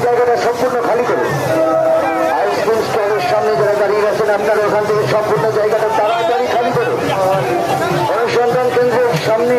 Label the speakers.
Speaker 1: জায়গাটা সম্পূর্ণ খালি করে আইসক্রিম স্টলের সামনে যারা দাঁড়িয়ে আছেন আপনারা ওখান থেকে সম্পূর্ণ জায়গাটা তাড়াতাড়ি খালি করে অনুসন্ধান কেন্দ্রের সামনে